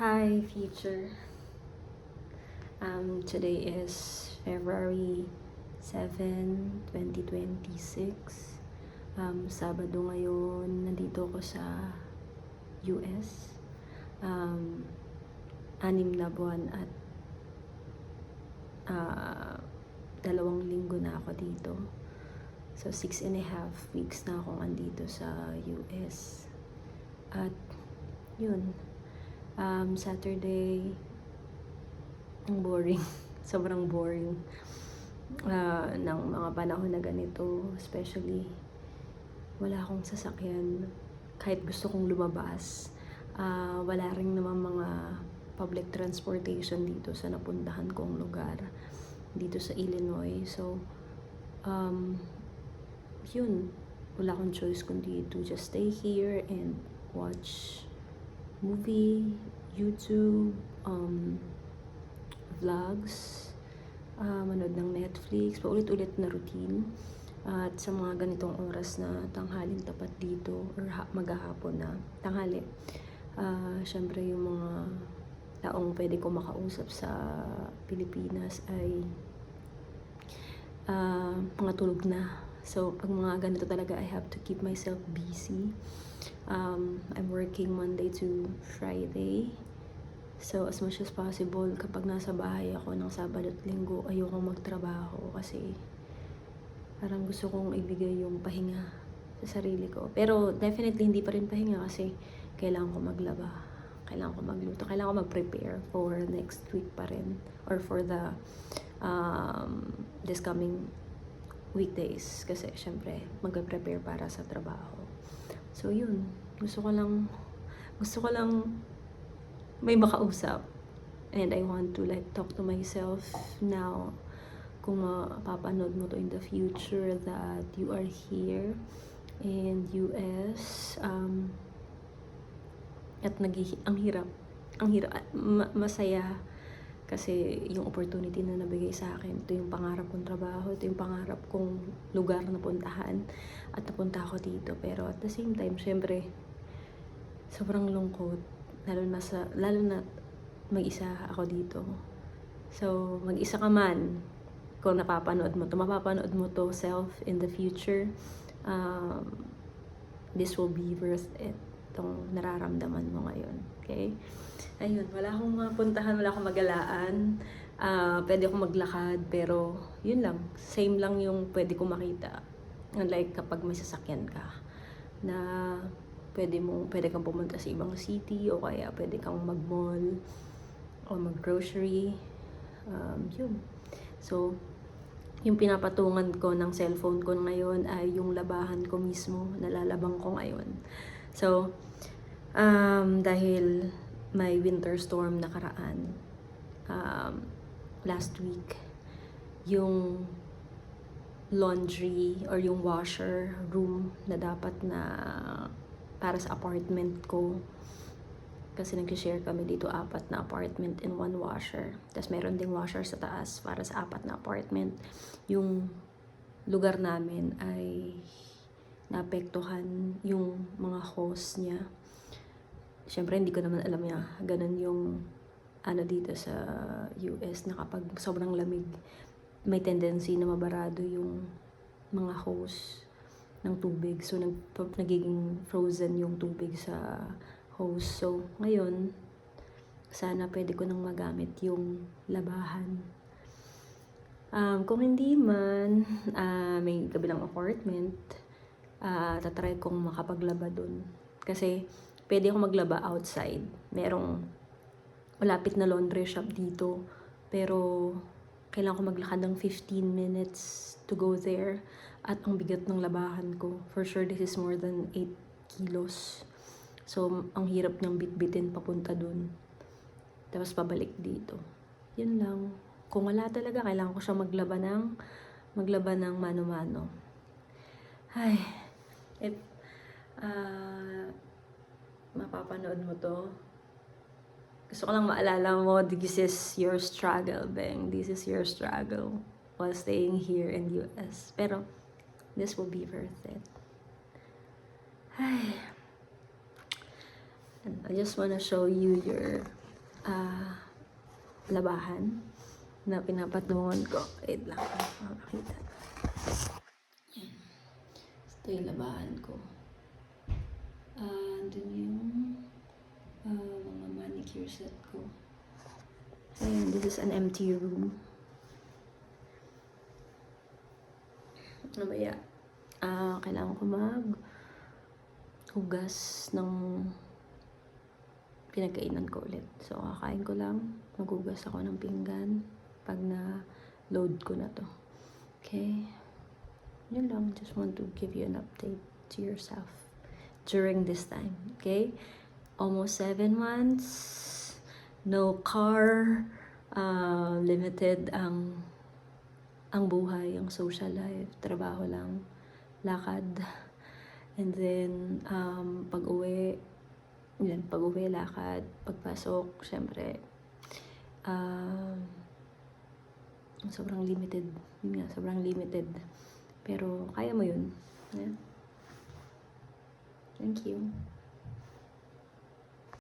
Hi, future. Today is February 7, 2026. Sabado ngayon, nandito ako sa US. 6 na buwan at 2 linggo na ako dito. So, 6.5 weeks na akong andito sa US. At, yun. Saturday, ang boring. Sobrang boring ng mga panahon na ganito. Especially, wala akong sasakyan. Kahit gusto kong lumabas. Wala rin naman mga public transportation dito sa napuntahan kong lugar. Dito sa Illinois. So, yun. Wala akong choice kundi to just stay here and watch movie, YouTube, vlogs, manood ng Netflix, paulit-ulit na routine. At sa mga ganitong oras na tanghaling tapat dito, or maghahapon na tanghali, syempre yung mga taong pwede ko makausap sa Pilipinas ay mga tulog na. So, pag mga ganito talaga, I have to keep myself busy. I'm working Monday to Friday. So, as much as possible, kapag nasa bahay ako ng Sabado at Linggo, ayoko magtrabaho kasi parang gusto kong ibigay yung pahinga sa sarili ko. Pero, definitely, hindi pa rin pahinga kasi kailangan ko maglaba. Kailangan ko magluto. Kailangan ko mag-prepare for next week pa rin. Or for the this coming weekdays. Kasi, syempre, mag-prepare para sa trabaho. So, yun. Gusto ko lang may makausap. And I want to like talk to myself now. Kung mapapanood mo to in the future that you are here in US. At ang hirap. Masaya. Kasi yung opportunity na nabigay sa akin, ito yung pangarap kong trabaho, ito yung pangarap kong lugar na puntahan, at napunta ako dito. Pero at the same time, syempre, sobrang lungkot, lalo na mag-isa ako dito. So, mag-isa ka man, kung mapapanood mo to self in the future, this will be worth it, itong nararamdaman mo ngayon. Okay? Ayun, wala akong mapuntahan, wala akong magalaan. Pwede akong maglakad, pero yun lang. Same lang yung pwede kong makita. Unlike kapag may sasakyan ka, na pwede kang pumunta sa ibang city, o kaya pwede kang mag-mall, o mag-grocery. Yun. So, yung pinapatungan ko ng cellphone ko ngayon ay yung labahan ko mismo, nalalabang ko ngayon. So, dahil may winter storm nakaraan, last week, yung laundry or yung washer room na dapat na para sa apartment ko, kasi nag-share kami dito 4 na apartment in 1 washer. Tapos meron ding washer sa taas para sa 4 na apartment. Yung lugar namin ay naapektuhan yung mga hose niya. Siyempre, hindi ko naman alam niya. Ganun yung dito sa US na kapag sobrang lamig, may tendency na mabarado yung mga hose ng tubig. So, nagiging frozen yung tubig sa hose. So, ngayon, sana pwede ko nang magamit yung labahan. Kung hindi man, may kabilang apartment, tatry kong makapaglaba dun. Kasi, pwede akong maglaba outside. Merong malapit na laundry shop dito. Pero, kailangan ko maglakad ng 15 minutes to go there. At ang bigat ng labahan ko. For sure, this is more than 8 kilos. So, ang hirap niyang bitbitin papunta dun. Tapos, pabalik dito. Yun lang. Kung wala talaga, kailangan ko siya maglaba ng mano-mano. Ay, if mapapanood mo to, gusto ko lang maalala mo, this is your struggle, Beng. This is your struggle while staying here in US. Pero, this will be worth it. Ay. And I just wanna show you your labahan na pinapatungan ko. Wait lang, makakita. Yan. Ito yung labahan ko. Dun yung mga manicure set ko. Ayan, this is an empty room. Mamaya, kailangan ko hugas ng pinagkainan ko ulit. So, kakain ko lang. Maghugas ako ng pinggan pag na-load ko na to. Okay? Yun lang. Just want to give you an update to yourself during this time. Okay? Almost 7 months. No car. Limited ang buhay, ang social life. Trabaho lang. Lakad. And then, pag-uwi, lakad, pagpasok, syempre, sobrang limited. Yun nga, sobrang limited. Pero, kaya mo yun. Yeah. Thank you.